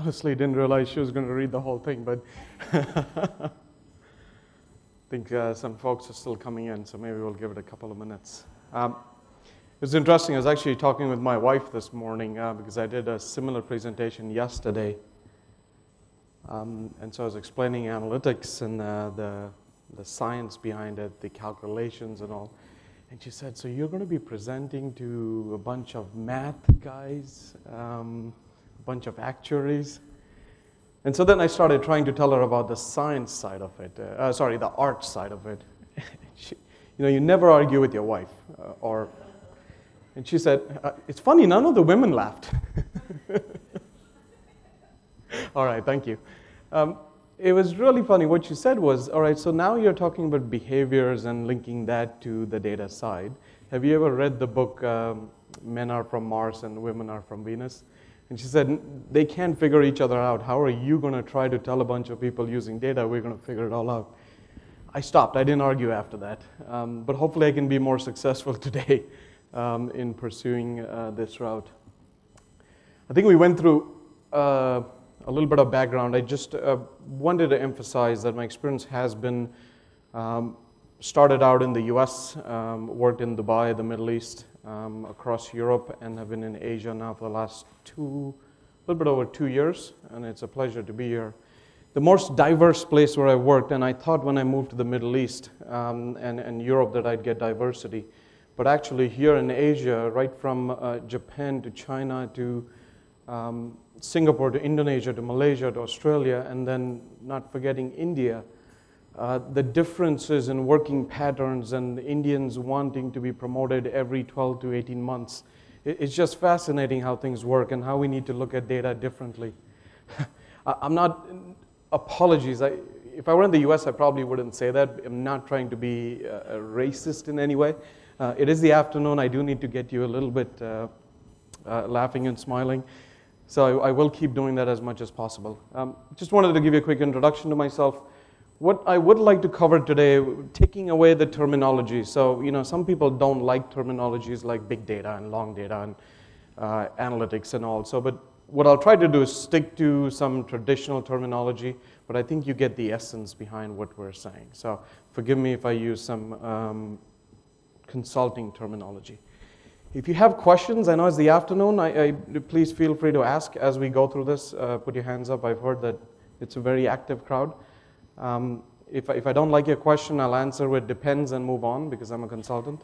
honestly didn't realize she was going to read the whole thing, but I think some folks are still coming in, so maybe we'll give it a couple of minutes. It was interesting. I was actually talking with my wife this morning because I did a similar presentation yesterday. And so I was explaining analytics and the science behind it, the calculations and all. And she said, so you're going to be presenting to a bunch of math guys, a bunch of actuaries. And so then I started trying to tell her about the science side of it, the art side of it. You never argue with your wife. And she said, it's funny, none of the women laughed. All right, thank you. It was really funny. What she said was, all right, so now you're talking about behaviors and linking that to the data side. Have you ever read the book, Men Are From Mars and Women Are From Venus? And she said, they can't figure each other out. How are you going to try to tell a bunch of people using data? We're going to figure it all out. I stopped. I didn't argue after that. But hopefully I can be more successful today in pursuing this route. I think we went through a little bit of background. I just wanted to emphasize that my experience has been started out in the US, worked in Dubai, the Middle East, across Europe, and have been in Asia now for the last a little bit over 2 years, and it's a pleasure to be here. The most diverse place where I worked, and I thought when I moved to the Middle East and Europe that I'd get diversity, but actually here in Asia, right from Japan to China to Singapore to Indonesia to Malaysia to Australia, and then not forgetting India, the differences in working patterns and Indians wanting to be promoted every 12 to 18 months. It's just fascinating how things work and how we need to look at data differently. Apologies. If I were in the US, I probably wouldn't say that. I'm not trying to be a racist in any way. It is the afternoon. I do need to get you a little bit laughing and smiling. So I will keep doing that as much as possible. Just wanted to give you a quick introduction to myself. What I would like to cover today, taking away the terminology. So, some people don't like terminologies like big data and long data and analytics and all. So, but what I'll try to do is stick to some traditional terminology, but I think you get the essence behind what we're saying. So forgive me if I use some consulting terminology. If you have questions, I know it's the afternoon, please feel free to ask as we go through this. Put your hands up. I've heard that it's a very active crowd. If I don't like your question, I'll answer with depends and move on because I'm a consultant.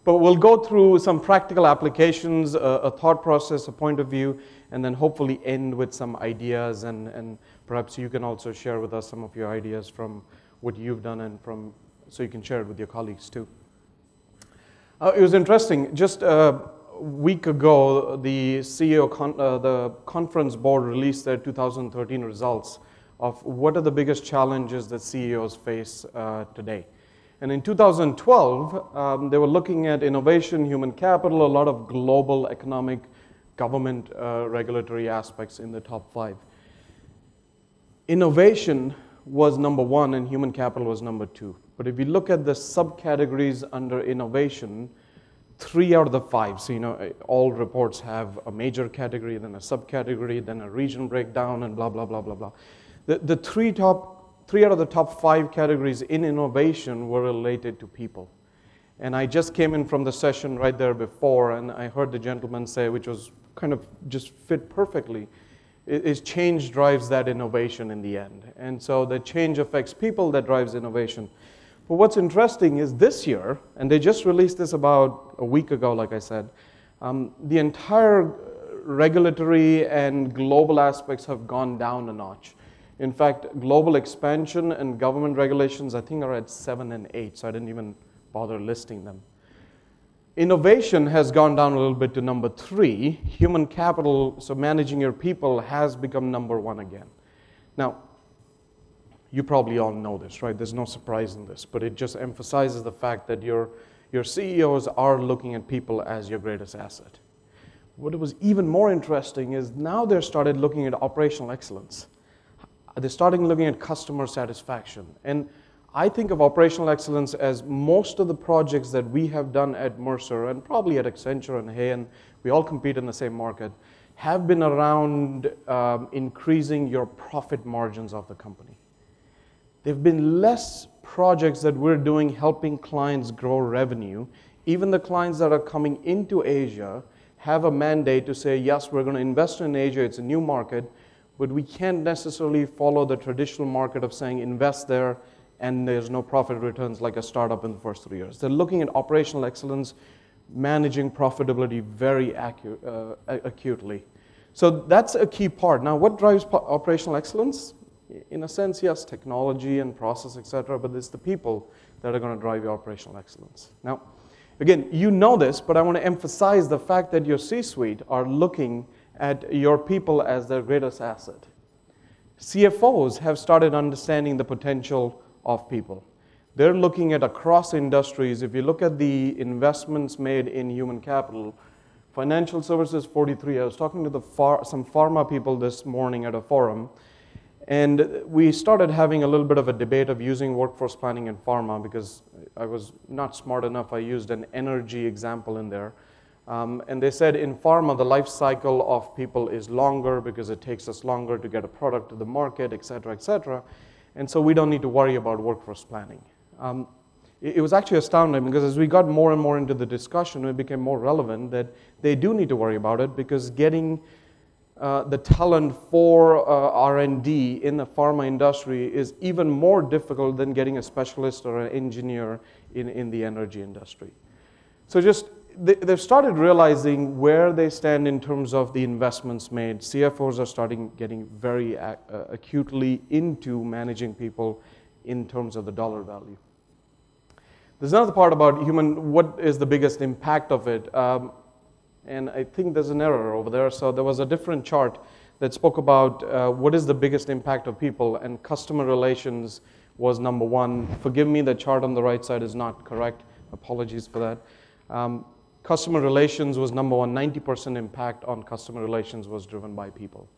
But we'll go through some practical applications, a thought process, a point of view, and then hopefully end with some ideas, and perhaps you can also share with us some of your ideas from what you've done and so you can share it with your colleagues too. It was interesting. Just a week ago, the CEO, the conference board released their 2013 results of what are the biggest challenges that CEOs face today. And in 2012, they were looking at innovation, human capital, a lot of global economic, government, regulatory aspects in the top 5. Innovation was number 1 and human capital was number 2. But if you look at the subcategories under innovation, 3 out of the 5, so all reports have a major category, then a subcategory, then a region breakdown, and blah, blah, blah, blah, blah. The 3 out of the top 5 categories in innovation were related to people. And I just came in from the session right there before, and I heard the gentleman say, which was kind of just fit perfectly, is change drives that innovation in the end. And so the change affects people, that drives innovation. But what's interesting is this year, and they just released this about a week ago, like I said, the entire regulatory and global aspects have gone down a notch. In fact, global expansion and government regulations, I think, are at 7 and 8, so I didn't even bother listing them. Innovation has gone down a little bit to number 3. Human capital, so managing your people, has become number 1 again. Now, you probably all know this, right? There's no surprise in this, but it just emphasizes the fact that your CEOs are looking at people as your greatest asset. What was even more interesting is now they're started looking at operational excellence. They're starting looking at customer satisfaction. And I think of operational excellence as most of the projects that we have done at Mercer and probably at Accenture and Hay, and we all compete in the same market, have been around increasing your profit margins of the company. There have been less projects that we're doing helping clients grow revenue. Even the clients that are coming into Asia have a mandate to say, yes, we're going to invest in Asia, it's a new market, but we can't necessarily follow the traditional market of saying invest there and there's no profit returns like a startup in the first 3 years. They're looking at operational excellence, managing profitability very acutely. So that's a key part. Now, what drives operational excellence? In a sense, yes, technology and process, etc., but it's the people that are going to drive your operational excellence. Now, again, you know this, but I want to emphasize the fact that your C-suite are looking at your people as their greatest asset. CFOs have started understanding the potential of people. They're looking at across industries. If you look at the investments made in human capital, financial services, 43. I was talking to some pharma people this morning at a forum, and we started having a little bit of a debate of using workforce planning in pharma because I was not smart enough. I used an energy example in there. And they said in pharma, the life cycle of people is longer because it takes us longer to get a product to the market, et cetera, et cetera. And so we don't need to worry about workforce planning. It was actually astounding because as we got more and more into the discussion, it became more relevant that they do need to worry about it because getting the talent for R&D in the pharma industry is even more difficult than getting a specialist or an engineer in the energy industry. So just they've started realizing where they stand in terms of the investments made. CFOs are getting very acutely into managing people in terms of the dollar value. There's another part about what is the biggest impact of it? And I think there's an error over there. So there was a different chart that spoke about what is the biggest impact of people, and customer relations was number one. Forgive me, the chart on the right side is not correct. Apologies for that. Customer relations was number one. 90% impact on customer relations was driven by people.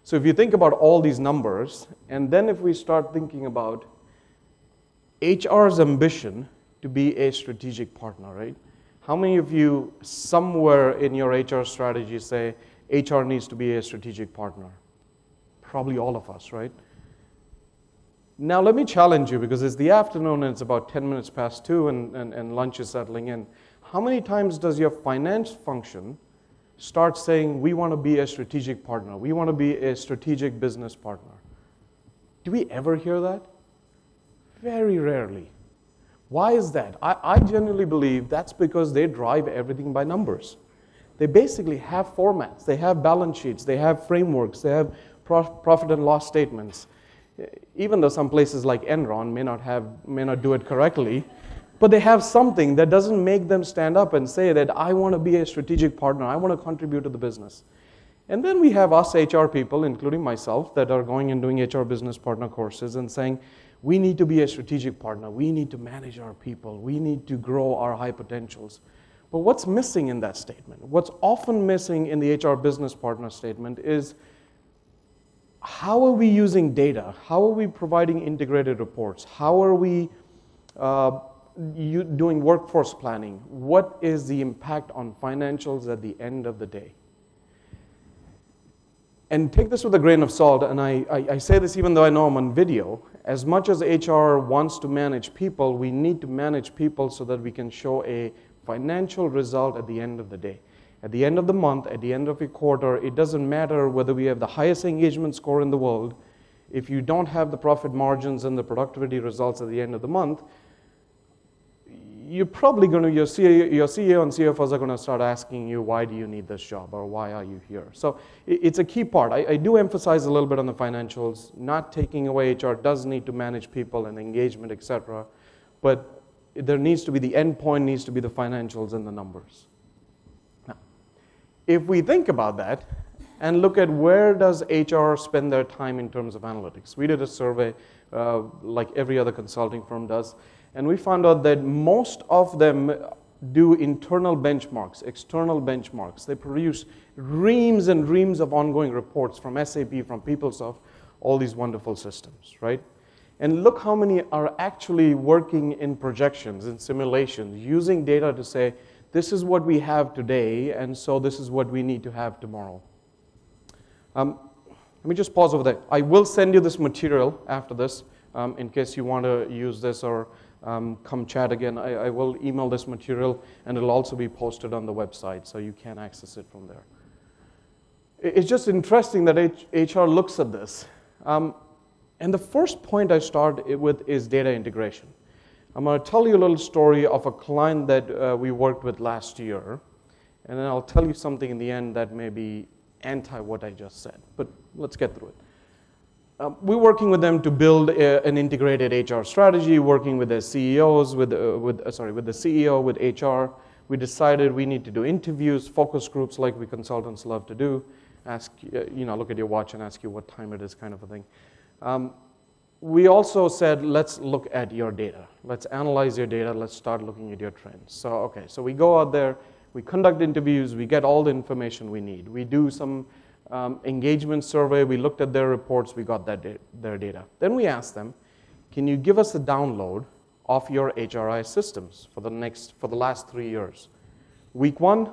So if you think about all these numbers, and then if we start thinking about HR's ambition to be a strategic partner, right? How many of you somewhere in your HR strategy say HR needs to be a strategic partner? Probably all of us, right? Now let me challenge you because it's the afternoon and it's about 10 minutes past 2 and lunch is settling in. How many times does your finance function start saying, we want to be a strategic partner, we want to be a strategic business partner? Do we ever hear that? Very rarely. Why is that? I genuinely believe that's because they drive everything by numbers. They basically have formats, they have balance sheets, they have frameworks, they have profit and loss statements. Even though some places like Enron may not do it correctly, but they have something that doesn't make them stand up and say that I want to be a strategic partner, I want to contribute to the business. And then we have us HR people, including myself, that are going and doing HR business partner courses and saying, we need to be a strategic partner, we need to manage our people, we need to grow our high potentials. But what's missing in that statement? What's often missing in the HR business partner statement is how are we using data? How are we providing integrated reports? How are we doing workforce planning? What is the impact on financials at the end of the day? And take this with a grain of salt, and I say this even though I know I'm on video. As much as HR wants to manage people, we need to manage people so that we can show a financial result at the end of the day. At the end of the month, at the end of a quarter, it doesn't matter whether we have the highest engagement score in the world. If you don't have the profit margins and the productivity results at the end of the month, you're probably going to, your CEO and CFOs are going to start asking you, why do you need this job, or why are you here? So it's a key part. I do emphasize a little bit on the financials. Not taking away HR does need to manage people and engagement, etc. But there needs to be, the end point needs to be the financials and the numbers. Now, if we think about that and look at where does HR spend their time in terms of analytics. We did a survey like every other consulting firm does. And we found out that most of them do internal benchmarks, external benchmarks. They produce reams and reams of ongoing reports from SAP, from PeopleSoft, all these wonderful systems, right? And look how many are actually working in projections, in simulations, using data to say, this is what we have today, and so this is what we need to have tomorrow. Let me just pause over there. I will send you this material after this in case you want to use this or come chat again. I will email this material, and it'll also be posted on the website, so you can access it from there. It's just interesting that HR looks at this. And the first point I start with is data integration. I'm going to tell you a little story of a client that we worked with last year, and then I'll tell you something in the end that may be anti what I just said, but let's get through it. We're working with them to build an integrated HR strategy, working with their CEOs, with the CEO, with HR. We decided we need to do interviews, focus groups like we consultants love to do, ask, look at your watch and ask you what time it is kind of a thing. We also said, let's look at your data. Let's analyze your data. Let's start looking at your trends. So we go out there. We conduct interviews, we get all the information we need. We do some engagement survey, we looked at their reports, we got their data. Then we asked them, can you give us a download of your HRI systems for the last 3 years? Week 1,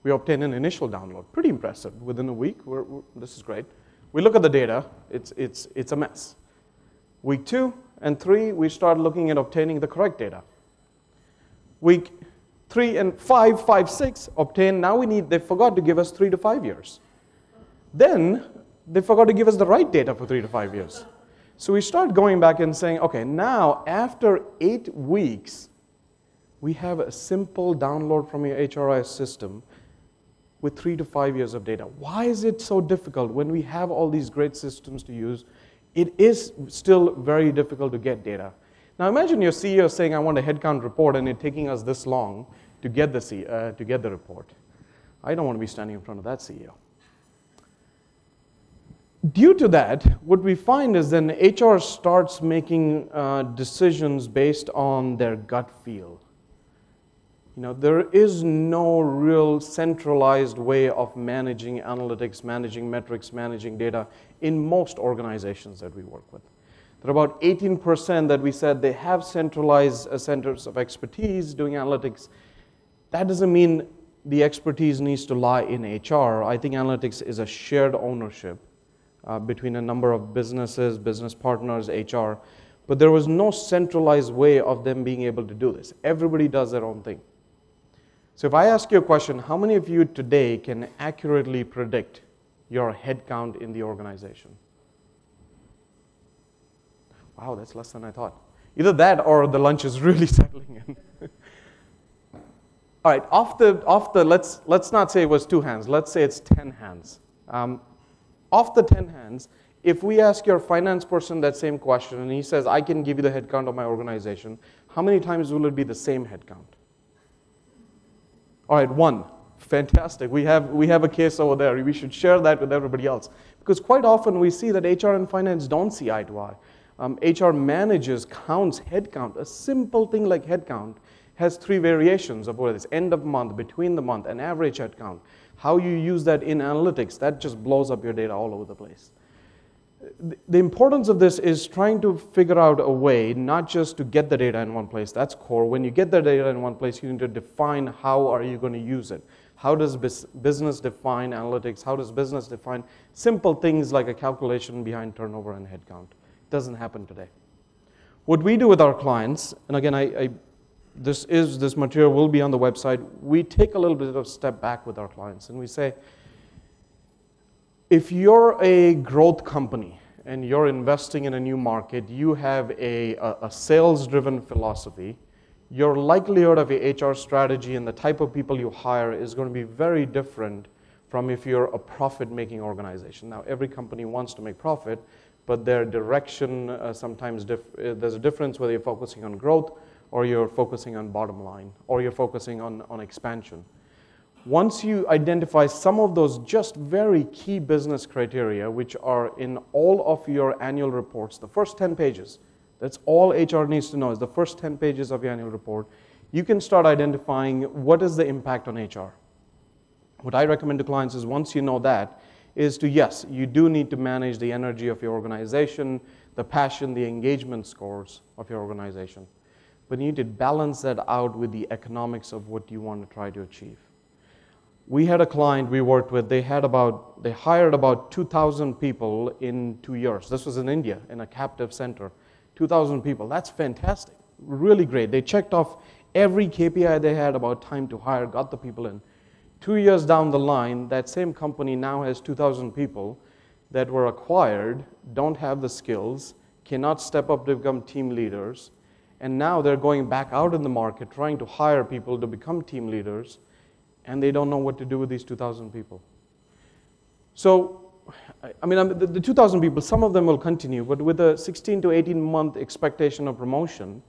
we obtained an initial download. Pretty impressive. Within a week, this is great. We look at the data, it's a mess. Week 2 and 3, we start looking at obtaining the correct data. Week 3 and 5, 6 obtained. Now they forgot to give us 3 to 5 years. Then they forgot to give us the right data for 3 to 5 years. So we start going back and saying, okay, now after 8 weeks, we have a simple download from your HRIS system with 3 to 5 years of data. Why is it so difficult when we have all these great systems to use? It is still very difficult to get data. Now imagine your CEO saying, I want a headcount report, and it taking us this long to get the report. I don't want to be standing in front of that CEO. Due to that, what we find is then HR starts making decisions based on their gut feel. There is no real centralized way of managing analytics, managing metrics, managing data in most organizations that we work with. There are about 18% that we said they have centralized centers of expertise doing analytics. That doesn't mean the expertise needs to lie in HR. I think analytics is a shared ownership between a number of businesses, business partners, HR. But there was no centralized way of them being able to do this. Everybody does their own thing. So if I ask you a question, how many of you today can accurately predict your headcount in the organization? Wow, that's less than I thought. Either that or the lunch is really settling in. All right, let's not say it was 2 hands. Let's say it's 10 hands. Off the 10 hands, if we ask your finance person that same question and he says, I can give you the headcount of my organization, how many times will it be the same headcount? All right, 1. Fantastic. We have a case over there. We should share that with everybody else. Because quite often we see that HR and finance don't see eye to eye. HR managers counts headcount. A simple thing like headcount has 3 variations of what it is: end of month, between the month, and average headcount. How you use that in analytics, that just blows up your data all over the place. The importance of this is trying to figure out a way not just to get the data in one place. That's core. When you get the data in one place, you need to define how are you going to use it. How does business define analytics? How does business define simple things like a calculation behind turnover and headcount? It doesn't happen today. What we do with our clients, and again, this material will be on the website, we take a little bit of a step back with our clients and we say, if you're a growth company and you're investing in a new market, you have a sales-driven philosophy, your likelihood of a HR strategy and the type of people you hire is going to be very different from if you're a profit-making organization. Now, every company wants to make profit, but their direction sometimes there's a difference whether you're focusing on growth or you're focusing on bottom line or you're focusing on expansion. Once you identify some of those just very key business criteria, which are in all of your annual reports, the first 10 pages, that's all HR needs to know is the first 10 pages of your annual report, you can start identifying what is the impact on HR. What I recommend to clients is once you know that, is to, yes, you do need to manage the energy of your organization, the passion, the engagement scores of your organization. But you need to balance that out with the economics of what you want to try to achieve. We had a client we worked with, they hired about 2,000 people in 2 years. This was in India, in a captive center. 2,000 people, that's fantastic, really great. They checked off every KPI they had about time to hire, got the people in. 2 years down the line, that same company now has 2,000 people that were acquired, don't have the skills, cannot step up to become team leaders, and now they're going back out in the market trying to hire people to become team leaders, and they don't know what to do with these 2,000 people. So, I mean, the 2,000 people, some of them will continue, but with a 16 to 18 month expectation of promotion,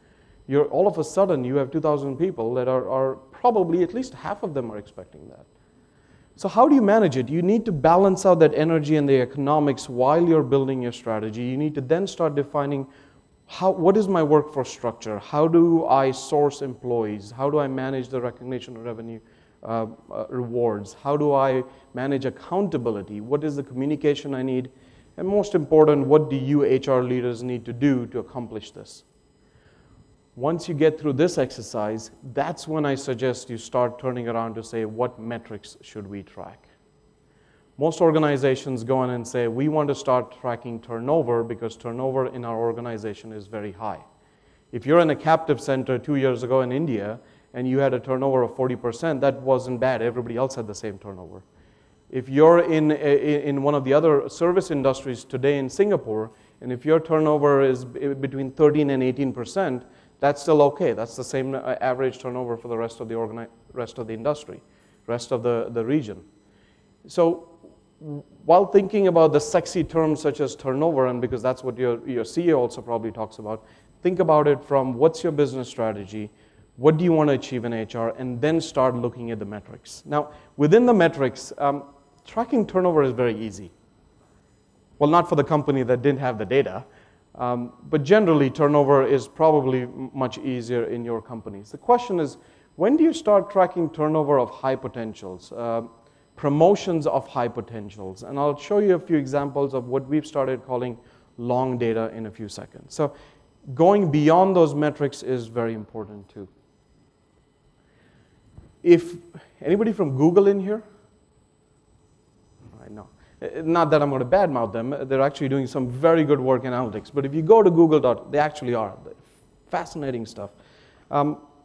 all of a sudden you have 2,000 people that are probably, at least half of them are expecting that. So how do you manage it? You need to balance out that energy and the economics while you're building your strategy. You need to then start defining what is my workforce structure? How do I source employees? How do I manage the recognition of revenue rewards? How do I manage accountability? What is the communication I need? And most important, what do you HR leaders need to do to accomplish this? Once you get through this exercise, that's when I suggest you start turning around to say, what metrics should we track? Most organizations go in and say, we want to start tracking turnover because turnover in our organization is very high. If you're in a captive center 2 years ago in India and you had a turnover of 40%, that wasn't bad. Everybody else had the same turnover. If you're in one of the other service industries today in Singapore, and if your turnover is between 13 and 18%, that's still okay. That's the same average turnover for the rest of the industry, rest of the region. So while thinking about the sexy terms such as turnover, and because that's what your CEO also probably talks about, think about it from what's your business strategy, what do you want to achieve in HR, and then start looking at the metrics. Now, within the metrics, tracking turnover is very easy. Well, not for the company that didn't have the data, but generally turnover is probably much easier in your companies. The question is, when do you start tracking turnover of high potentials? Promotions of high potentials. And I'll show you a few examples of what we've started calling long data in a few seconds. So going beyond those metrics is very important too. If anybody from Google in here? I know. Not that I'm going to badmouth them. They're actually doing some very good work in analytics. But if you go to Google, they actually are. Fascinating stuff.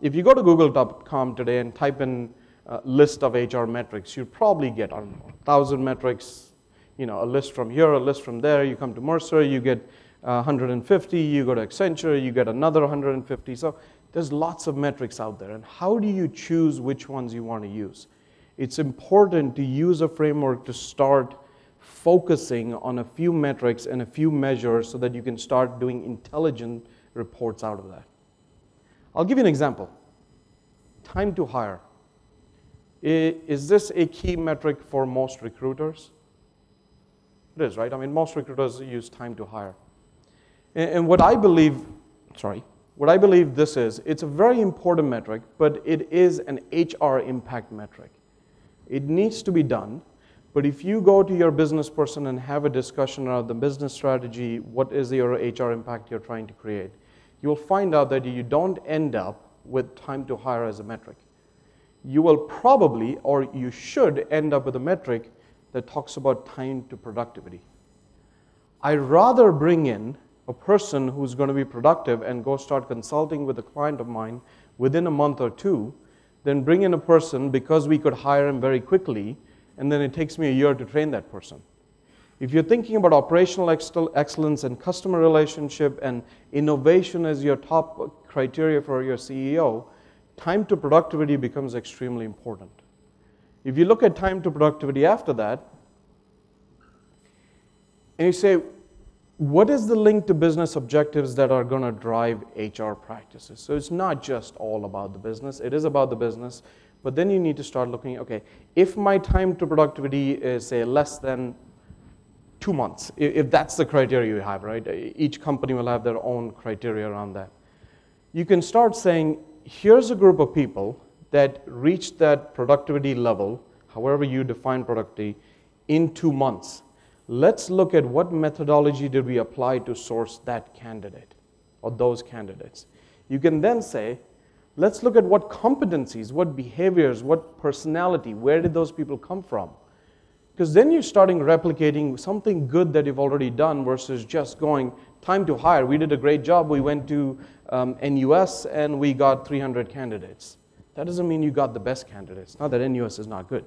If you go to google.com today and type in list of HR metrics, you'll probably get, I don't know, 1,000 metrics, a list from here, a list from there. You come to Mercer, you get 150. You go to Accenture, you get another 150. So there's lots of metrics out there. And how do you choose which ones you want to use? It's important to use a framework to start focusing on a few metrics and a few measures so that you can start doing intelligent reports out of that. I'll give you an example. Time to hire. Is this a key metric for most recruiters? It is, right? I mean, most recruiters use time to hire. And what I believe this is, it's a very important metric, but it is an HR impact metric. It needs to be done, but if you go to your business person and have a discussion around the business strategy, what is your HR impact you're trying to create, you'll find out that you don't end up with time to hire as a metric. You will probably, or you should, end up with a metric that talks about time to productivity. I'd rather bring in a person who's going to be productive and go start consulting with a client of mine within a month or two than bring in a person because we could hire him very quickly and then it takes me a year to train that person. If you're thinking about operational excellence and customer relationship and innovation as your top criteria for your CEO, time to productivity becomes extremely important. If you look at time to productivity after that, and you say, what is the link to business objectives that are going to drive HR practices? So it's not just all about the business. It is about the business. But then you need to start looking, okay, if my time to productivity is, say, less than 2 months, if that's the criteria you have, right? Each company will have their own criteria around that. You can start saying, here's a group of people that reached that productivity level, however you define productivity, in 2 months. Let's look at what methodology did we apply to source that candidate or those candidates. You can then say, Let's look at what competencies, what behaviors, what personality, where did those people come from? Because then you're starting replicating something good that you've already done versus just going, time to hire. We did a great job. We went to NUS and we got 300 candidates. That doesn't mean you got the best candidates. Not that NUS is not good.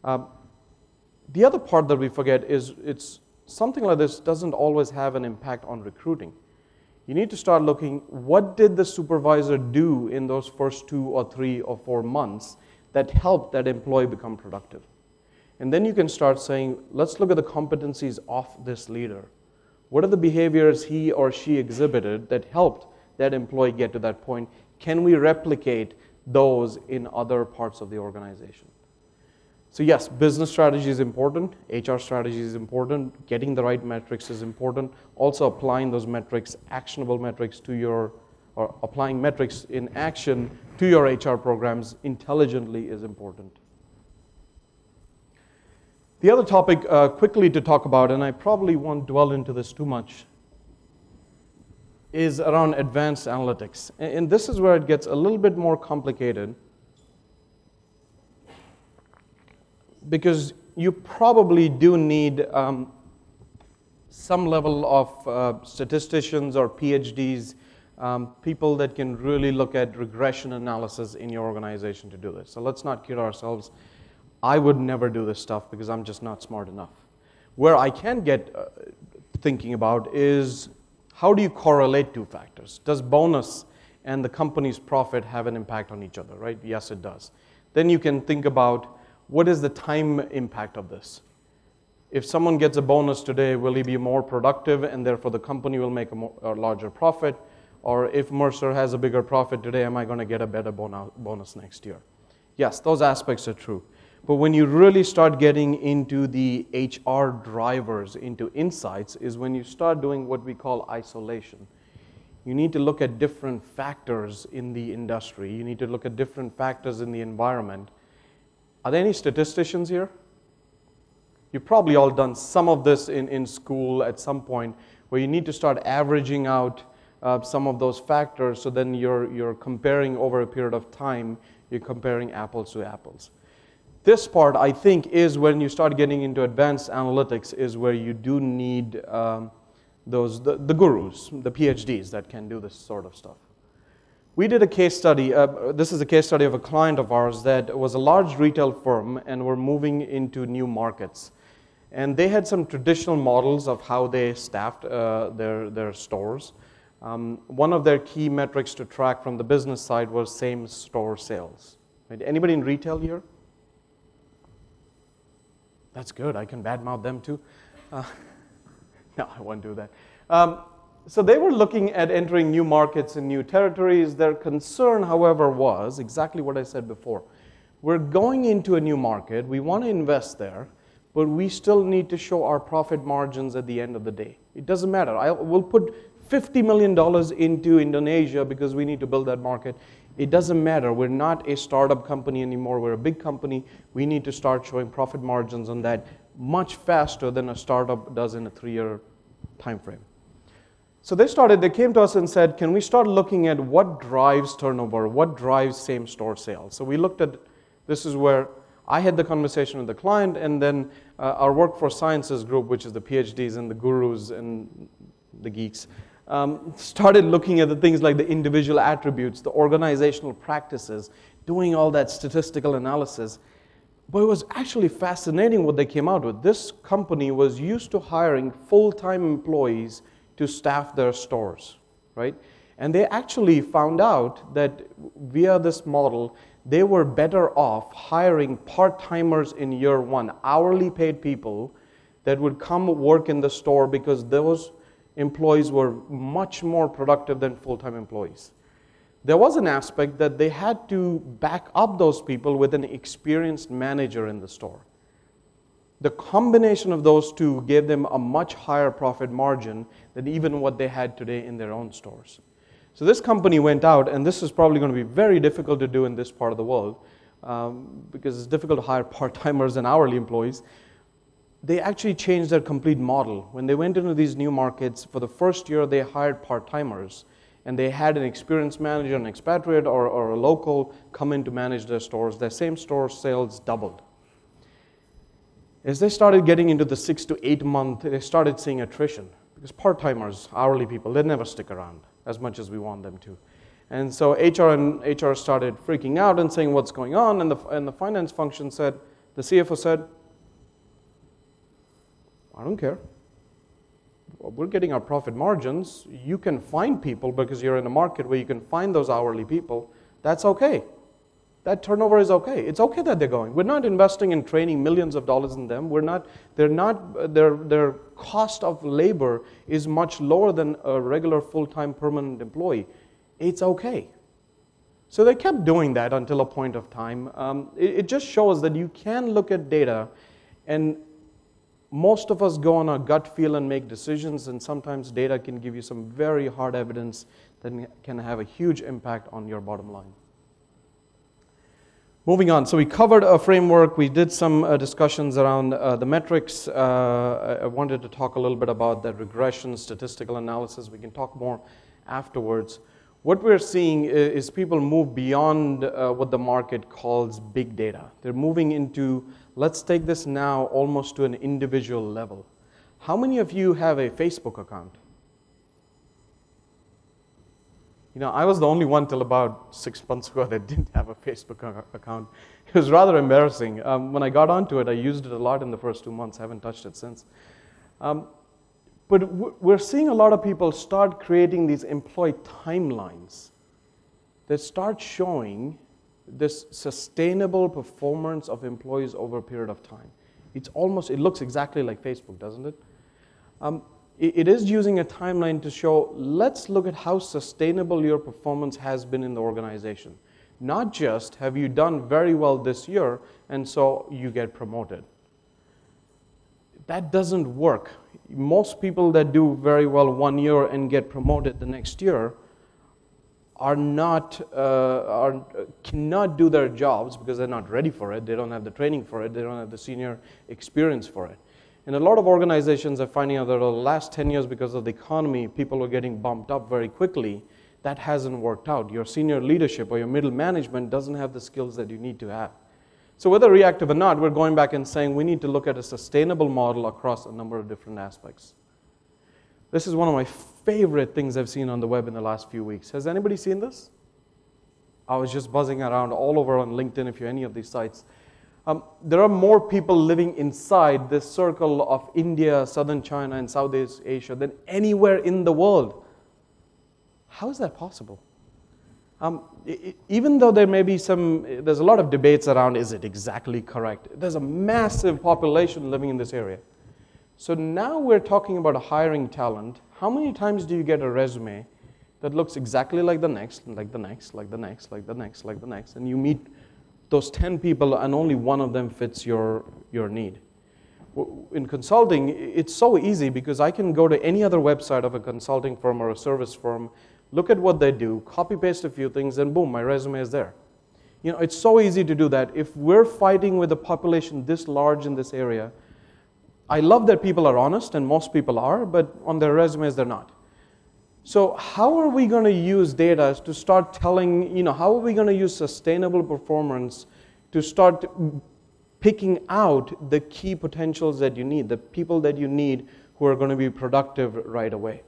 The other part that we forget is something like this doesn't always have an impact on recruiting. You need to start looking, what did the supervisor do in those first 2 or 3 or 4 months that helped that employee become productive? And then you can start saying, let's look at the competencies of this leader. What are the behaviors he or she exhibited that helped that employee get to that point? Can we replicate those in other parts of the organization? So yes, business strategy is important, HR strategy is important, getting the right metrics is important, also applying those metrics, actionable metrics to your, or applying metrics in action to your HR programs intelligently is important. The other topic quickly to talk about, and I probably won't dwell into this too much, is around advanced analytics. And this is where it gets a little bit more complicated, because you probably do need some level of statisticians or PhDs, people that can really look at regression analysis in your organization to do this. So let's not kid ourselves. I would never do this stuff because I'm just not smart enough. Where I can get thinking about is, how do you correlate 2 factors? Does bonus and the company's profit have an impact on each other, right? Yes, it does. Then you can think about, what is the time impact of this? If someone gets a bonus today, will he be more productive and therefore the company will make a larger profit? Or if Mercer has a bigger profit today, am I going to get a better bonus next year? Yes, those aspects are true. But when you really start getting into the HR drivers, into insights, is when you start doing what we call isolation. You need to look at different factors in the industry. You need to look at different factors in the environment. Are there any statisticians here? You've probably all done some of this in school at some point, where you need to start averaging out some of those factors, so then you're comparing over a period of time, you're comparing apples to apples. This part, I think, is when you start getting into advanced analytics, is where you do need the gurus, the PhDs that can do this sort of stuff. We did a case study. This is a case study of a client of ours that was a large retail firm and were moving into new markets. And they had some traditional models of how they staffed their stores. One of their key metrics to track from the business side was same store sales. Right? Anybody in retail here? That's good. I can badmouth them too. No, I won't do that. So they were looking at entering new markets and new territories. Their concern, however, was exactly what I said before. We're going into a new market. We want to invest there, but we still need to show our profit margins at the end of the day. It doesn't matter. We'll put $50 million into Indonesia because we need to build that market. It doesn't matter. We're not a startup company anymore. We're a big company. We need to start showing profit margins on that much faster than a startup does in a 3-year time frame. So they came to us and said, can we start looking at what drives turnover, what drives same-store sales? So we looked at, this is where I had the conversation with the client, and then our workforce sciences group, which is the PhDs and the gurus and the geeks, started looking at the things like the individual attributes, the organizational practices, doing all that statistical analysis. But it was actually fascinating what they came out with. This company was used to hiring full-time employees to staff their stores, right? And they actually found out that via this model, they were better off hiring part-timers in year 1, hourly paid people that would come work in the store because those employees were much more productive than full-time employees. There was an aspect that they had to back up those people with an experienced manager in the store. The combination of those two gave them a much higher profit margin than even what they had today in their own stores. So this company went out, and this is probably going to be very difficult to do in this part of the world because it's difficult to hire part-timers and hourly employees. They actually changed their complete model. When they went into these new markets, for the first year they hired part-timers, and they had an experienced manager, an expatriate or a local come in to manage their stores, their same store sales doubled. As they started getting into the 6 to 8 month, they started seeing attrition. Because part-timers, hourly people, they never stick around as much as we want them to. And so HR started freaking out and saying what's going on, and the finance function said, the CFO said, I don't care. We're getting our profit margins. You can find people because you're in a market where you can find those hourly people. That's okay. That turnover is okay. It's okay that they're going. We're not investing in training millions of dollars in them. Their cost of labor is much lower than a regular full-time permanent employee. It's okay. So they kept doing that until a point of time. It just shows that you can look at data, and most of us go on our gut feel and make decisions, and sometimes data can give you some very hard evidence that can have a huge impact on your bottom line. Moving on, so we covered a framework, we did some discussions around the metrics. I wanted to talk a little bit about that regression, statistical analysis. We can talk more afterwards. What we're seeing is people move beyond what the market calls big data. They're moving into, let's take this now almost to an individual level. How many of you have a Facebook account? You know, I was the only one till about 6 months ago that didn't have a Facebook account. It was rather embarrassing. When I got onto it, I used it a lot in the first 2 months. I haven't touched it since. But we're seeing a lot of people start creating these employee timelines that start showing this sustainable performance of employees over a period of time. It looks exactly like Facebook, doesn't it? It is using a timeline to show, let's look at how sustainable your performance has been in the organization. Not just, have you done very well this year, and so you get promoted. That doesn't work. Most people that do very well 1 year and get promoted the next year cannot do their jobs because they're not ready for it. They don't have the training for it. They don't have the senior experience for it. And a lot of organizations are finding out that over the last 10 years, because of the economy, people are getting bumped up very quickly. That hasn't worked out. Your senior leadership or your middle management doesn't have the skills that you need to have. So whether reactive or not, we're going back and saying we need to look at a sustainable model across a number of different aspects. This is one of my favorite things I've seen on the web in the last few weeks. Has anybody seen this? I was just buzzing around all over on LinkedIn, if you're any of these sites. There are more people living inside this circle of India, Southern China, and Southeast Asia than anywhere in the world. How is that possible? Even though there may be there's a lot of debates around, is it exactly correct? There's a massive population living in this area. So now we're talking about hiring talent. How many times do you get a resume that looks exactly like the next, like the next, like the next, like the next, like the next, and you meet those 10 people and only one of them fits your need? In consulting, it's so easy because I can go to any other website of a consulting firm or a service firm, look at what they do, copy paste a few things, and boom, my resume is there. You know, it's so easy to do that. If we're fighting with a population this large in this area, I love that people are honest, and most people are, but on their resumes they're not. So how are we going to use data to start telling, how are we going to use sustainable performance to start picking out the key potentials that you need, the people that you need who are going to be productive right away?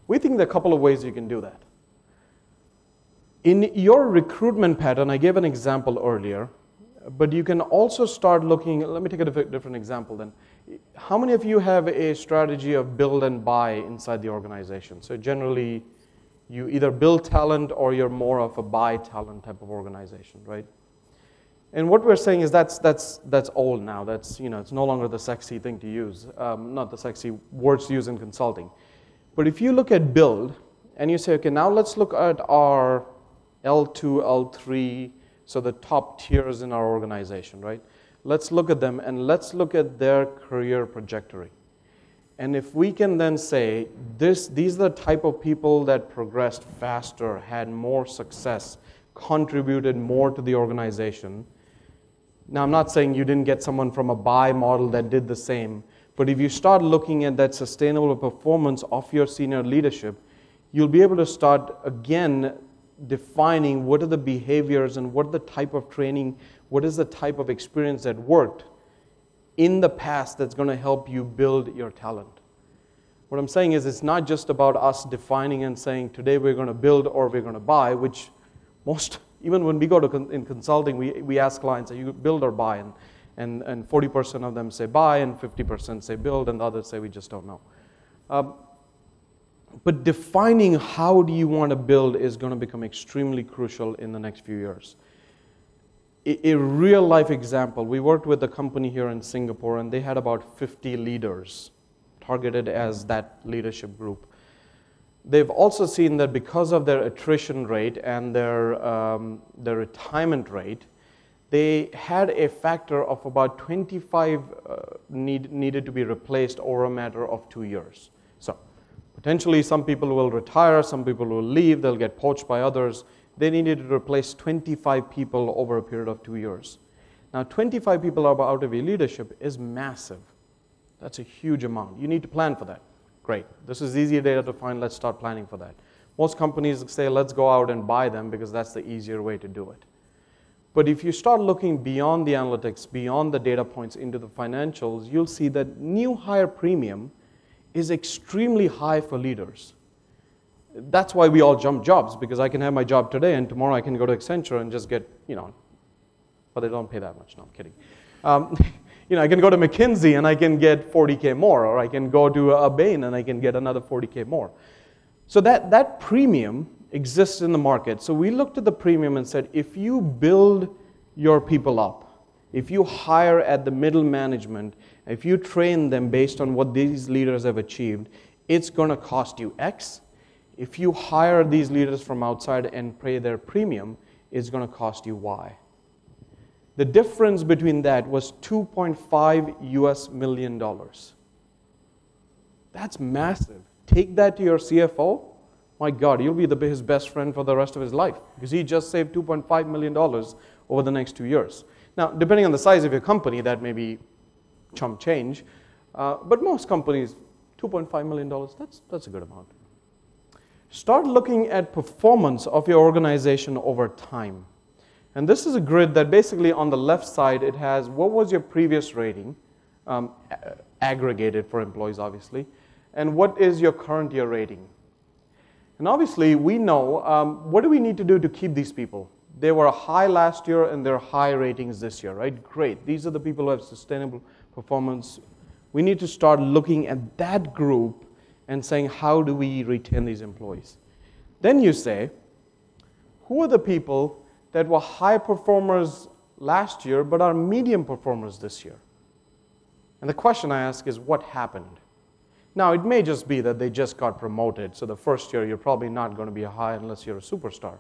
We think there are a couple of ways you can do that. In your recruitment pattern, I gave an example earlier, but you can also start looking, let me take a different example then. How many of you have a strategy of build and buy inside the organization? So generally, you either build talent or you're more of a buy talent type of organization, right? And what we're saying is that's old now. That's, it's no longer the sexy thing to use, not the sexy words to use in consulting. But if you look at build and you say, okay, now let's look at our L2, L3, so the top tiers in our organization, right? Let's look at them and let's look at their career trajectory. And if we can then say, these are the type of people that progressed faster, had more success, contributed more to the organization. Now, I'm not saying you didn't get someone from a buy model that did the same, but if you start looking at that sustainable performance of your senior leadership, you'll be able to start again defining what are the behaviors and what the type of training, what is the type of experience that worked in the past that's going to help you build your talent. What I'm saying is it's not just about us defining and saying today we're going to build or we're going to buy, which most, even when we go to in consulting, we ask clients, are you build or buy? And 40% of them say buy and 50% say build and the others say we just don't know. But defining how do you want to build is going to become extremely crucial in the next few years. A real life example, we worked with a company here in Singapore and they had about 50 leaders targeted as that leadership group. They've also seen that because of their attrition rate and their retirement rate, they had a factor of about 25 needed to be replaced over a matter of 2 years. So potentially some people will retire, some people will leave, they'll get poached by others. They needed to replace 25 people over a period of 2 years. Now 25 people out of your leadership is massive. That's a huge amount. You need to plan for that. Great. This is easier data to find. Let's start planning for that. Most companies say, let's go out and buy them because that's the easier way to do it. But if you start looking beyond the analytics, beyond the data points into the financials, you'll see that new hire premium is extremely high for leaders. That's why we all jump jobs, because I can have my job today and tomorrow I can go to Accenture and just get, but they don't pay that much. No, I'm kidding. I can go to McKinsey and I can get 40K more, or I can go to a Bain and I can get another 40K more. So that premium exists in the market. So we looked at the premium and said, if you build your people up, if you hire at the middle management, if you train them based on what these leaders have achieved, it's going to cost you X. If you hire these leaders from outside and pay their premium, it's going to cost you Y. The difference between that was $2.5 million. That's massive. Take that to your CFO. My God, you'll be his best friend for the rest of his life because he just saved $2.5 million over the next 2 years. Now, depending on the size of your company, that may be chump change. But most companies, $2.5 million, that's a good amount. Start looking at performance of your organization over time. And this is a grid that basically on the left side, it has what was your previous rating, aggregated for employees obviously, and what is your current year rating. And obviously we know, what do we need to do to keep these people? They were high last year and they're high ratings this year, right? Great, these are the people who have sustainable performance. We need to start looking at that group and saying, how do we retain these employees? Then you say, who are the people that were high performers last year but are medium performers this year? And the question I ask is, what happened? Now, it may just be that they just got promoted, so the first year you're probably not going to be a high unless you're a superstar.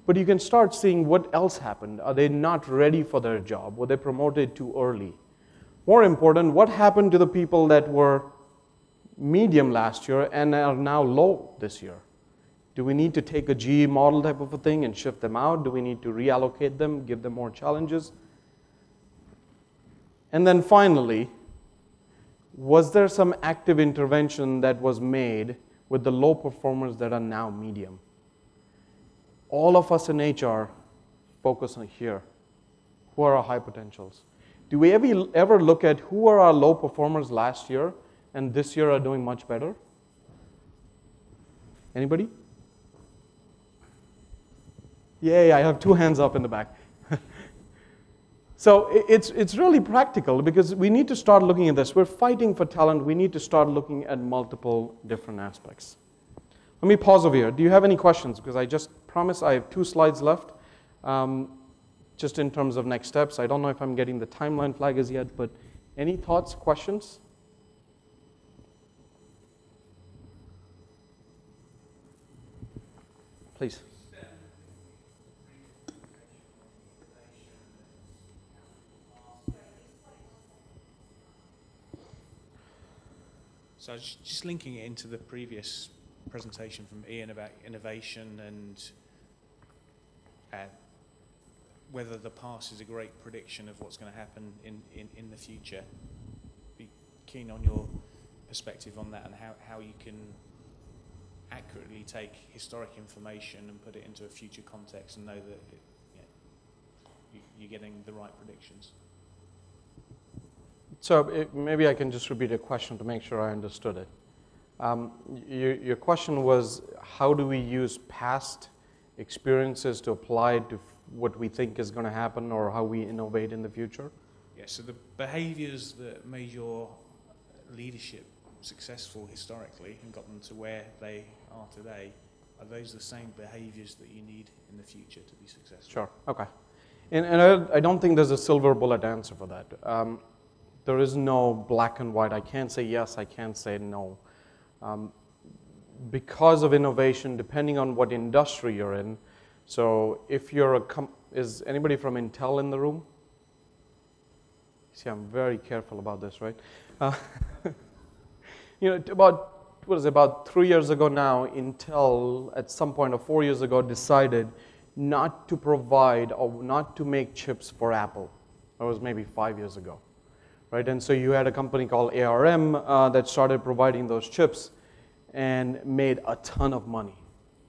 But you can start seeing what else happened. Are they not ready for their job? Were they promoted too early? More important, what happened to the people that were medium last year and are now low this year? Do we need to take a GE model type of a thing and shift them out? Do we need to reallocate them, give them more challenges? And then finally, was there some active intervention that was made with the low performers that are now medium? All of us in HR focus on here. Who are our high potentials? Do we ever look at who are our low performers last year and this year are doing much better? Anybody? Yay, I have 2 hands up in the back. So it's really practical because we need to start looking at this. We're fighting for talent. We need to start looking at multiple different aspects. Let me pause over here. Do you have any questions? Because I just promised I have 2 slides left. Just in terms of next steps. I don't know if I'm getting the timeline flag as yet, but any thoughts, questions? Please. So I was just linking it into the previous presentation from Ian about innovation and whether the past is a great prediction of what's going to happen in the future. Be keen on your perspective on that and how you can accurately take historic information and put it into a future context and know that you're getting the right predictions. So maybe I can just repeat a question to make sure I understood it. Your question was, how do we use past experiences to apply to what we think is going to happen, or how we innovate in the future? Yeah, so the behaviors that made your leadership successful historically and got them to where they are today, are those the same behaviors that you need in the future to be successful? Sure, okay. And I don't think there's a silver bullet answer for that. There is no black and white. I can't say yes, I can't say no. Because of innovation, depending on what industry you're in, so if you're is anybody from Intel in the room? See, I'm very careful about this, right? About 3 years ago now, Intel, at some point, or 4 years ago, decided not to provide or not to make chips for Apple. That was maybe 5 years ago, right? And so you had a company called ARM that started providing those chips and made a ton of money.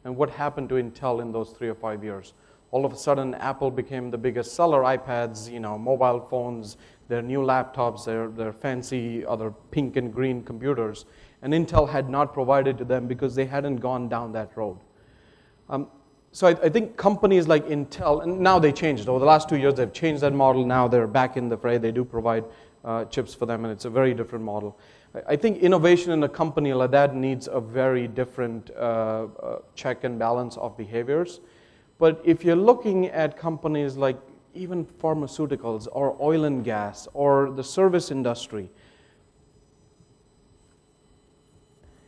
And what happened to Intel in those 3 or 5 years? All of a sudden, Apple became the biggest seller. iPads, mobile phones, their new laptops, their fancy other pink and green computers. And Intel had not provided to them because they hadn't gone down that road. So I think companies like Intel, and now they changed. Over the last 2 years, they've changed that model. Now they're back in the fray. They do provide chips for them, and it's a very different model. I think innovation in a company like that needs a very different check and balance of behaviors. But if you're looking at companies like even pharmaceuticals or oil and gas or the service industry,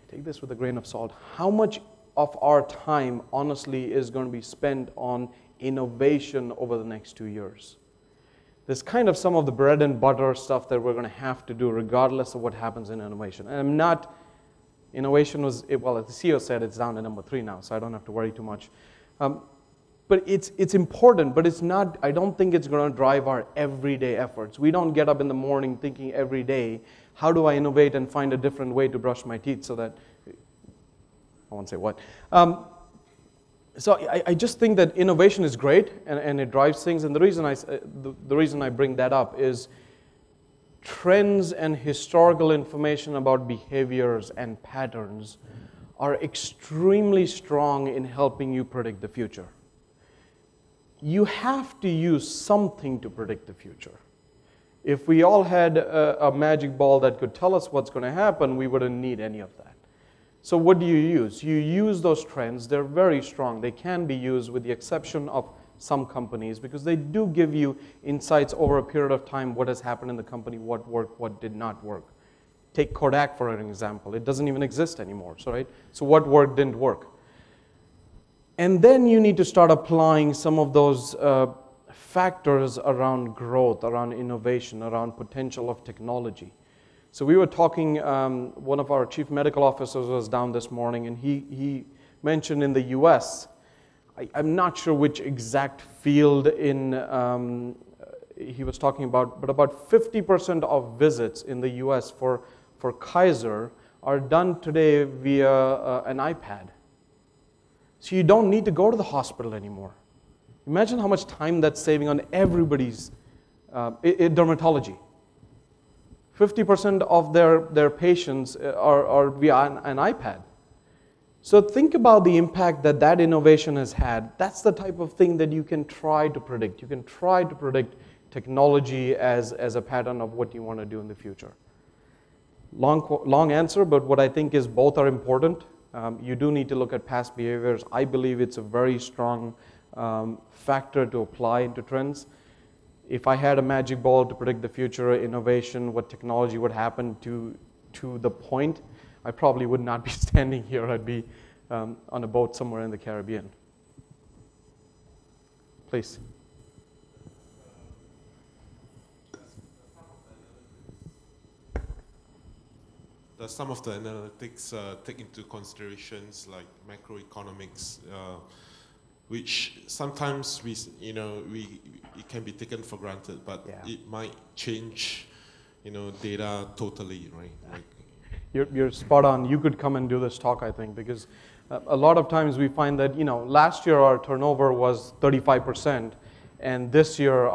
take this with a grain of salt. How much of our time, honestly, is going to be spent on innovation over the next 2 years? There's kind of some of the bread and butter stuff that we're going to have to do regardless of what happens in innovation. And innovation was, well, as the CEO said, it's down to number 3 now, so I don't have to worry too much. But it's important, but it's not, I don't think it's going to drive our everyday efforts. We don't get up in the morning thinking every day, how do I innovate and find a different way to brush my teeth so that, I won't say what. So I just think that innovation is great and it drives things. And the reason I bring that up is trends and historical information about behaviors and patterns are extremely strong in helping you predict the future. You have to use something to predict the future. If we all had a magic ball that could tell us what's going to happen, we wouldn't need any of that. So what do you use? You use those trends. They're very strong. They can be used with the exception of some companies because they do give you insights over a period of time, what has happened in the company, what worked, what did not work. Take Kodak for an example. It doesn't even exist anymore, right? So what worked, didn't work. And then you need to start applying some of those factors around growth, around innovation, around potential of technology. So we were talking, one of our chief medical officers was down this morning, and he mentioned in the US, I'm not sure which exact field he was talking about, but about 50% of visits in the US for Kaiser are done today via an iPad. So you don't need to go to the hospital anymore. Imagine how much time that's saving on everybody's dermatology. 50% of their patients are via an iPad. So think about the impact that innovation has had. That's the type of thing that you can try to predict. You can try to predict technology as a pattern of what you want to do in the future. Long answer, but what I think is both are important. You do need to look at past behaviors. I believe it's a very strong factor to apply into trends. If I had a magic ball to predict the future, innovation, what technology would happen to the point, I probably would not be standing here. I'd be on a boat somewhere in the Caribbean. Please. Does some of the analytics take into considerations like macroeconomics, which sometimes it can be taken for granted, but it might change, data totally, right? Like, you're spot on. You could come and do this talk, I think, because A lot of times we find that, last year our turnover was 35%, and this year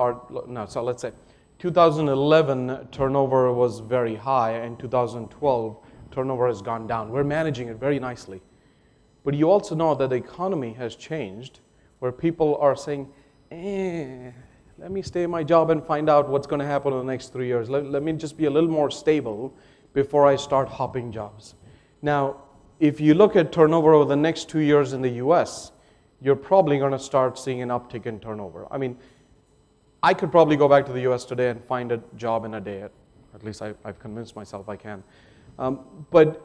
so let's say 2011 turnover was very high, and 2012 turnover has gone down. We're managing it very nicely. But you also know that the economy has changed, where people are saying, let me stay in my job and find out what's going to happen in the next 3 years. Let me just be a little more stable before I start hopping jobs. Now, if you look at turnover over the next 2 years in the US, you're probably going to start seeing an uptick in turnover. I mean, I could probably go back to the US today and find a job in a day. At least I've convinced myself I can. But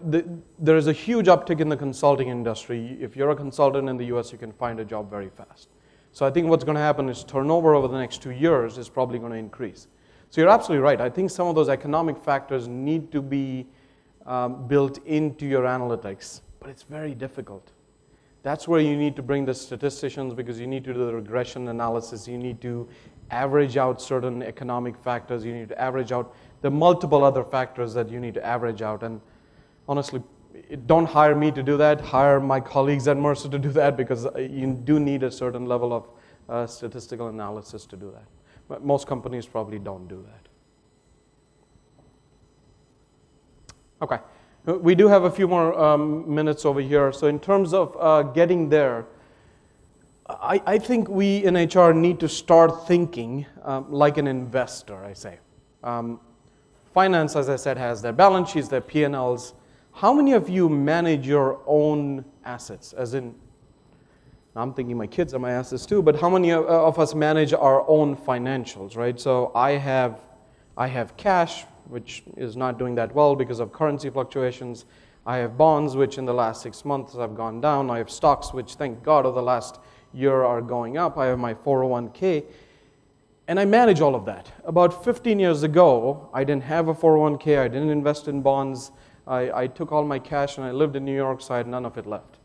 there is a huge uptick in the consulting industry. If you're a consultant in the US, you can find a job very fast. So I think what's going to happen is turnover over the next 2 years is probably going to increase. So you're absolutely right. I think some of those economic factors need to be built into your analytics, but it's very difficult. That's where you need to bring the statisticians, because you need to do the regression analysis. You need to average out certain economic factors. You need to average out the multiple other factors that you need to average out. And honestly, don't hire me to do that. Hire my colleagues at Mercer to do that, because you do need a certain level of statistical analysis to do that. But most companies probably don't do that. Okay, we do have a few more minutes over here. So in terms of getting there, I think we in HR need to start thinking like an investor, I say. Finance, as I said, has their balance sheets, their P&Ls. How many of you manage your own assets? As in, I'm thinking my kids are my assets too, but how many of us manage our own financials, right? So I have cash, which is not doing that well because of currency fluctuations. I have bonds, which in the last 6 months have gone down. I have stocks, which thank God over the last year are going up. I have my 401k, and I manage all of that. About 15 years ago, I didn't have a 401k. I didn't invest in bonds. I took all my cash and I lived in New York, so I had none of it left.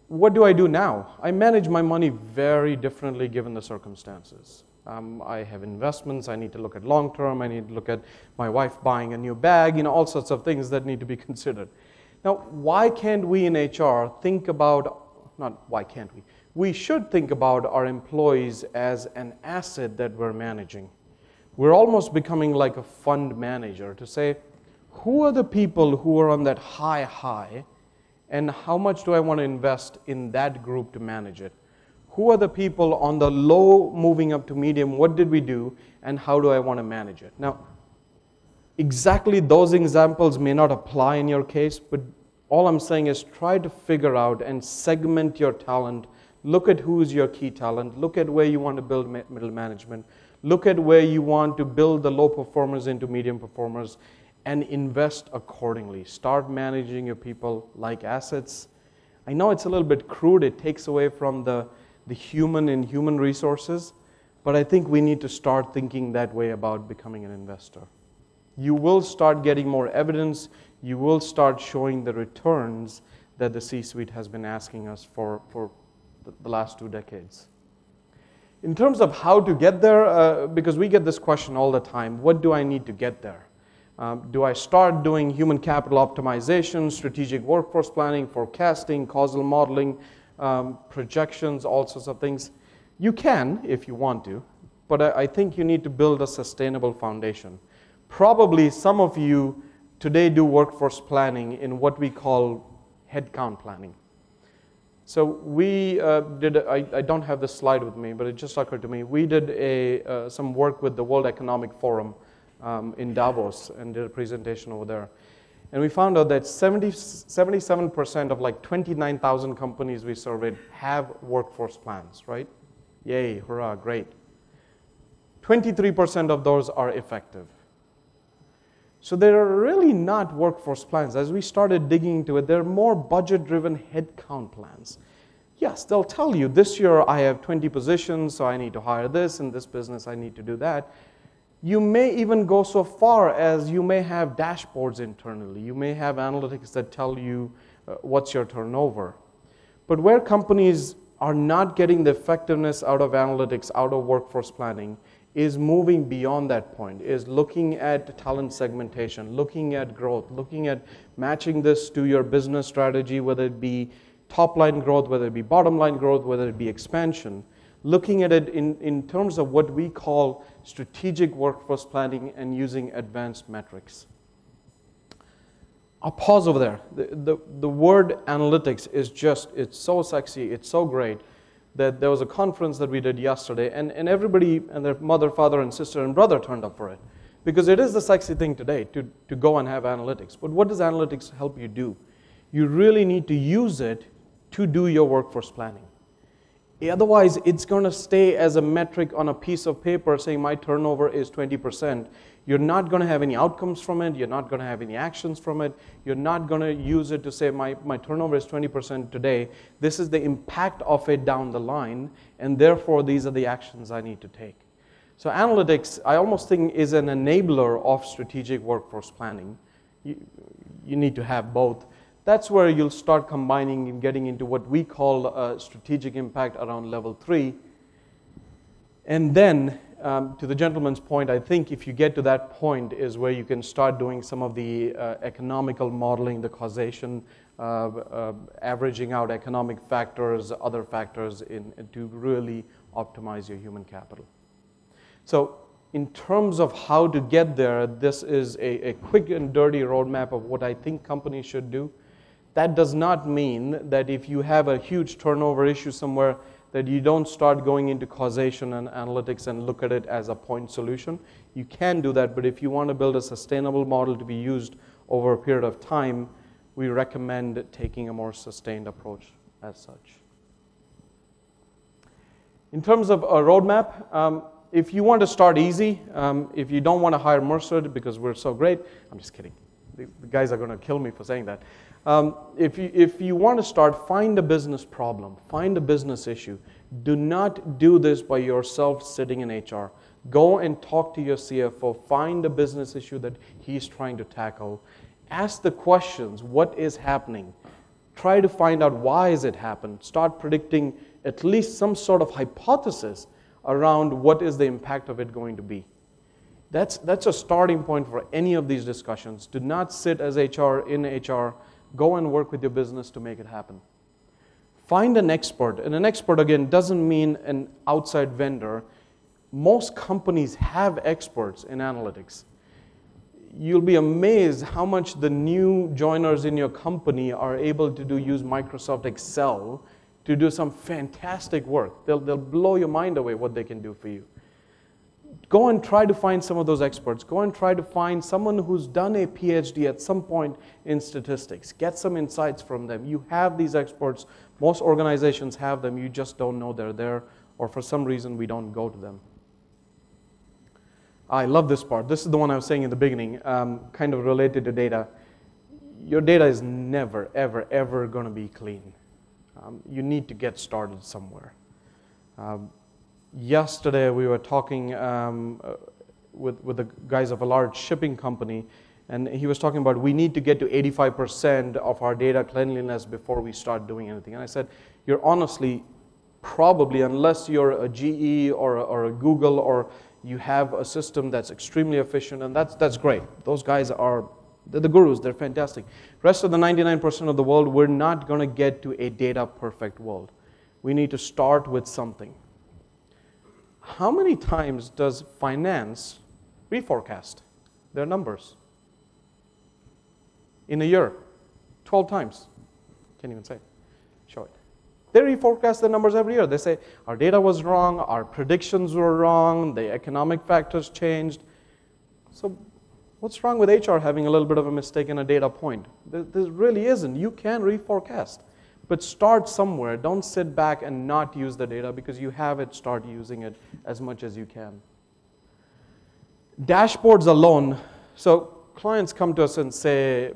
What do I do now? I manage my money very differently given the circumstances. I have investments. I need to look at long term. I need to look at my wife buying a new bag, all sorts of things that need to be considered. Now, why can't we in HR think about, not why can't we? We should think about our employees as an asset that we're managing. We're almost becoming like a fund manager to say, who are the people who are on that high, and how much do I want to invest in that group to manage it? Who are the people on the low moving up to medium? What did we do, and how do I want to manage it? Now, exactly those examples may not apply in your case, but all I'm saying is try to figure out and segment your talent. Look at who is your key talent. Look at where you want to build middle management. Look at where you want to build the low performers into medium performers, and invest accordingly. Start managing your people like assets. I know it's a little bit crude. It takes away from the human in human resources, but I think we need to start thinking that way about becoming an investor. You will start getting more evidence. You will start showing the returns that the C-suite has been asking us for the last 2 decades. In terms of how to get there, because we get this question all the time, what do I need to get there? Do I start doing human capital optimization, strategic workforce planning, forecasting, causal modeling, projections, all sorts of things? You can if you want to, but I think you need to build a sustainable foundation. Probably some of you today do workforce planning in what we call headcount planning. So we did, I don't have this slide with me, but it just occurred to me, we did some work with the World Economic Forum in Davos and did a presentation over there. And we found out that 77% of like 29,000 companies we surveyed have workforce plans, right? Yay, hurrah, great. 23% of those are effective. So there are really not workforce plans. As we started digging into it, they're more budget-driven headcount plans. Yes, they'll tell you, this year I have 20 positions, so I need to hire this, in this business I need to do that. You may even go so far as you may have dashboards internally. You may have analytics that tell you what's your turnover. But where companies are not getting the effectiveness out of analytics, out of workforce planning, is moving beyond that point, is looking at talent segmentation, looking at growth, looking at matching this to your business strategy, whether it be top line growth, whether it be bottom line growth, whether it be expansion, looking at it in terms of what we call strategic workforce planning and using advanced metrics. I'll pause over there. The word analytics is just, it's so sexy, it's so great, that there was a conference that we did yesterday, and everybody and their mother, father, and sister, and brother turned up for it. Because it is the sexy thing today to go and have analytics. But what does analytics help you do? You really need to use it to do your workforce planning. Otherwise, it's going to stay as a metric on a piece of paper saying my turnover is 20%. You're not going to have any outcomes from it. You're not going to have any actions from it. You're not going to use it to say my turnover is 20% today. This is the impact of it down the line, and therefore these are the actions I need to take. So analytics, I almost think, is an enabler of strategic workforce planning. You need to have both. That's where you'll start combining and getting into what we call strategic impact around level 3. And then, to the gentleman's point, I think if you get to that point is where you can start doing some of the economical modeling, the causation, averaging out economic factors, other factors to really optimize your human capital. So in terms of how to get there, this is a quick and dirty roadmap of what I think companies should do. That does not mean that if you have a huge turnover issue somewhere, that you don't start going into causation and analytics and look at it as a point solution. You can do that, but if you want to build a sustainable model to be used over a period of time, we recommend taking a more sustained approach as such. In terms of a roadmap, if you want to start easy, if you don't want to hire Mercer because we're so great, I'm just kidding. The guys are going to kill me for saying that. If you want to start, find a business problem, find a business issue. Do not do this by yourself sitting in HR. Go and talk to your CFO, find a business issue that he's trying to tackle. Ask the questions, what is happening? Try to find out why has it happened. Start predicting at least some sort of hypothesis around what is the impact of it going to be. That's a starting point for any of these discussions. Do not sit as HR in HR. Go and work with your business to make it happen. Find an expert. And an expert, again, doesn't mean an outside vendor. Most companies have experts in analytics. You'll be amazed how much the new joiners in your company are able to use Microsoft Excel to do some fantastic work. They'll blow your mind away what they can do for you. Go and try to find some of those experts. Go and try to find someone who's done a PhD at some point in statistics. Get some insights from them. You have these experts. Most organizations have them. You just don't know they're there, or for some reason we don't go to them. I love this part. This is the one I was saying in the beginning, kind of related to data. Your data is never, ever, ever going to be clean. You need to get started somewhere. Yesterday we were talking with the guys of a large shipping company, and he was talking about we need to get to 85% of our data cleanliness before we start doing anything. And I said, you're honestly probably, unless you're a GE or a Google or you have a system that's extremely efficient, and that's great. Those guys they're the gurus, they're fantastic. Rest of the 99% of the world, we're not going to get to a data perfect world. We need to start with something. How many times does finance reforecast their numbers? In a year? 12 times. Can't even say it. Show it. They reforecast the numbers every year. They say, our data was wrong, our predictions were wrong, the economic factors changed. So what's wrong with HR having a little bit of a mistake in a data point? There really isn't. You can reforecast. But start somewhere. Don't sit back and not use the data because you have it. Start using it as much as you can. Dashboards alone. So clients come to us and say,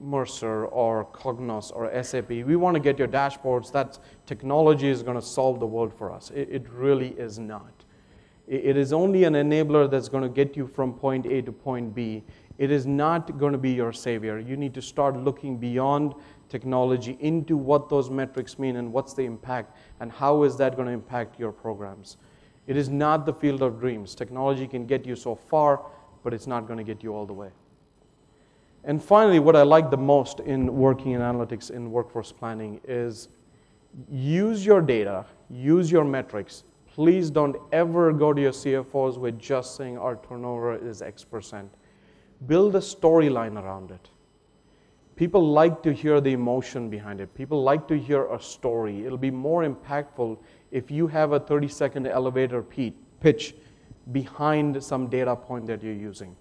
Mercer or Cognos or SAP, we want to get your dashboards. That technology is going to solve the world for us. It really is not. It is only an enabler that's going to get you from point A to point B. It is not going to be your savior. You need to start looking beyond technology into what those metrics mean and what's the impact and how is that going to impact your programs. It is not the field of dreams. Technology can get you so far, but it's not going to get you all the way. And finally, what I like the most in working in analytics in workforce planning is use your data, use your metrics. Please don't ever go to your CFOs with just saying our turnover is X%. Build a storyline around it. People like to hear the emotion behind it. People like to hear a story. It'll be more impactful if you have a 30-second elevator pitch behind some data point that you're using.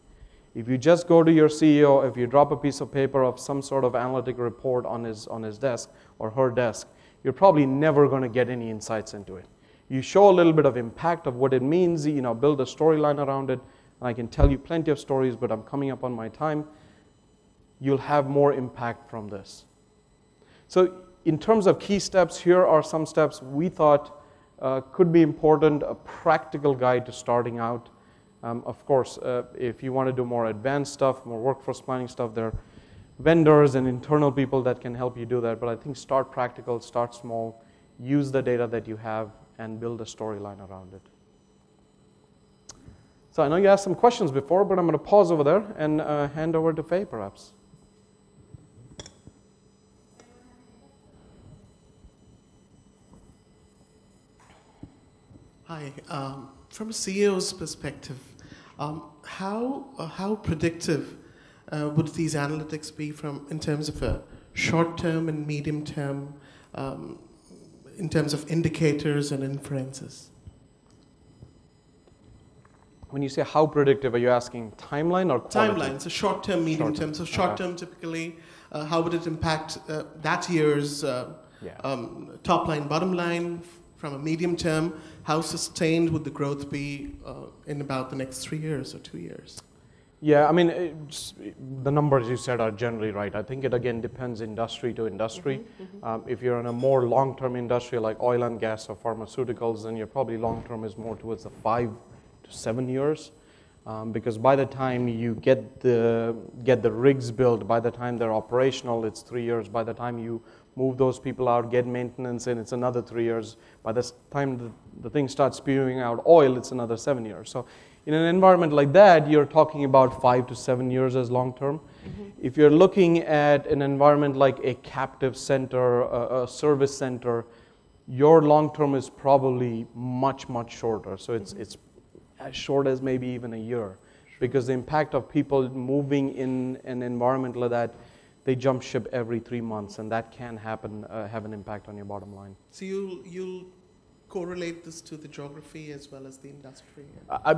If you just go to your CEO, if you drop a piece of paper of some sort of analytic report on his desk or her desk, you're probably never going to get any insights into it. You show a little bit of impact of what it means, build a storyline around it, and I can tell you plenty of stories, but I'm coming up on my time. You'll have more impact from this. So in terms of key steps, here are some steps we thought could be important, a practical guide to starting out. Of course, if you want to do more advanced stuff, more workforce planning stuff, there are vendors and internal people that can help you do that. But I think start practical, start small, use the data that you have, and build a storyline around it. So I know you asked some questions before, but I'm going to pause over there and hand over to Faye, perhaps. Hi. From a CEO's perspective, how predictive would these analytics be in terms of a short-term and medium-term, in terms of indicators and inferences? When you say how predictive, are you asking timeline or quality? Timeline, so short-term, medium-term. So short-term, typically, how would it impact that year's top line, bottom line? From a medium term, how sustained would the growth be in about the next 3 years or 2 years? Yeah, I mean, the numbers you said are generally right. I think it again depends industry to industry. If you're in a more long-term industry like oil and gas or pharmaceuticals, then you're probably long-term is more towards the 5 to 7 years. Because by the time you get the rigs built, by the time they're operational, it's 3 years. By the time you move those people out, get maintenance in, it's another 3 years. By the time the thing starts spewing out oil, it's another 7 years. So in an environment like that, you're talking about 5 to 7 years as long-term. If you're looking at an environment like a captive center, a service center, your long-term is probably much, much shorter. So it's as short as maybe even a year. Because the impact of people moving in an environment like that, they jump ship every 3 months, and that can happen, have an impact on your bottom line. So you'll correlate this to the geography as well as the industry?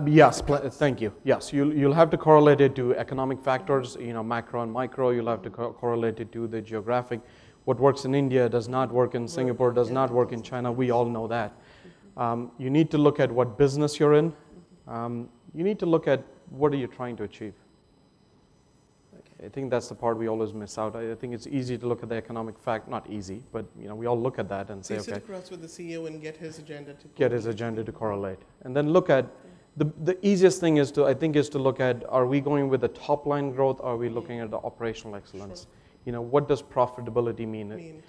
Yes, thank you. Yes, you'll have to correlate it to economic factors, macro and micro. You'll have to correlate it to the geographic. What works in India does not work in Singapore, does not work in China. We all know that. You need to look at what business you're in. You need to look at what are you trying to achieve. I think that's the part we always miss out. I think it's easy to look at the economic fact, not easy, but we all look at that and say, sit across with the CEO and get his agenda to correlate. And then look at, the easiest thing is to look at, are we going with the top line growth, or are we looking at the operational excellence? Sure. What does profitability mean?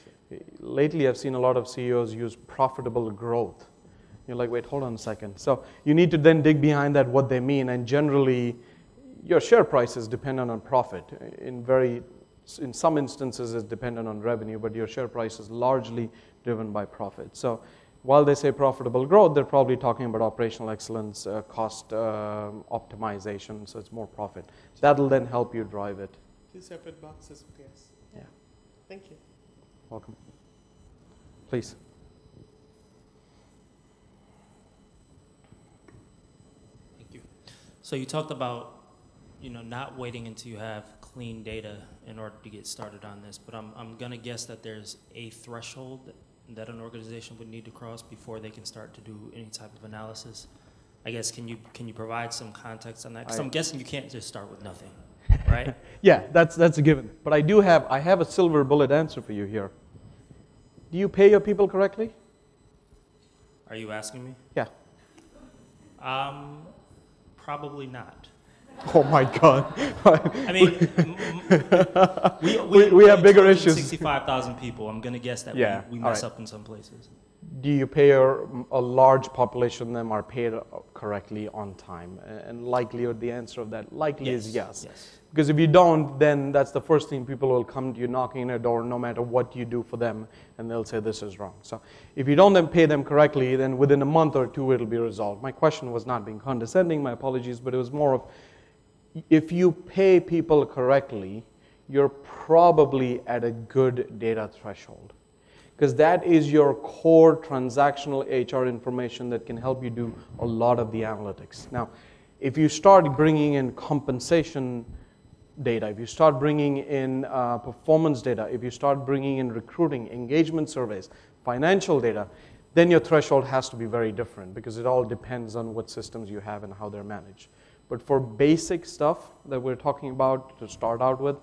Lately, I've seen a lot of CEOs use profitable growth. You're like, wait, hold on a second. So you need to then dig behind that, what they mean, and generally, your share price is dependent on profit. In some instances, it's dependent on revenue, but your share price is largely driven by profit. So while they say profitable growth, they're probably talking about operational excellence, cost optimization, so it's more profit. That'll then help you drive it. 2 separate boxes, yes. Yeah. Thank you. Welcome. Please. Thank you. So you talked about not waiting until you have clean data in order to get started on this, but I'm going to guess that there's a threshold that an organization would need to cross before they can start to do any type of analysis. I guess, can you provide some context on that? Because I'm guessing you can't just start with nothing, right? Yeah, that's a given. But I have a silver bullet answer for you here. Do you pay your people correctly? Are you asking me? Yeah. Probably not. Oh my God! I mean, we have bigger issues. 65,000 people. I'm going to guess that we mess up in some places. do you pay a large population of them are paid correctly on time? And likelihood, the answer of that likely is yes. Because if you don't, then that's the first thing people will come to you knocking on your door no matter what you do for them, and they'll say this is wrong. So if you don't then pay them correctly, then within a month or two it'll be resolved. My question was not being condescending, my apologies, but it was more of, if you pay people correctly, you're probably at a good data threshold. Because that is your core transactional HR information that can help you do a lot of the analytics. Now, if you start bringing in compensation data, if you start bringing in performance data, if you start bringing in recruiting, engagement surveys, financial data, then your threshold has to be very different because it all depends on what systems you have and how they're managed. But for basic stuff that we're talking about to start out with,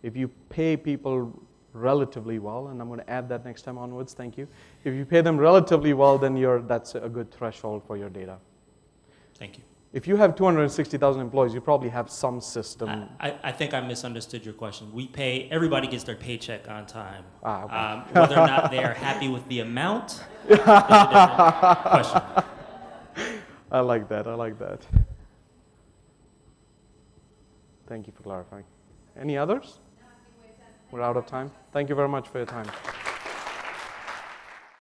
if you pay people relatively well, and I'm going to add that next time onwards, thank you. If you pay them relatively well, then that's a good threshold for your data. Thank you. If you have 260,000 employees, you probably have some system. I think I misunderstood your question. We pay, everybody gets their paycheck on time. Okay. Whether or not they are happy with the amount is a different question. I like that, I like that. Thank you for clarifying. Any others? We're out of time. Thank you very much for your time.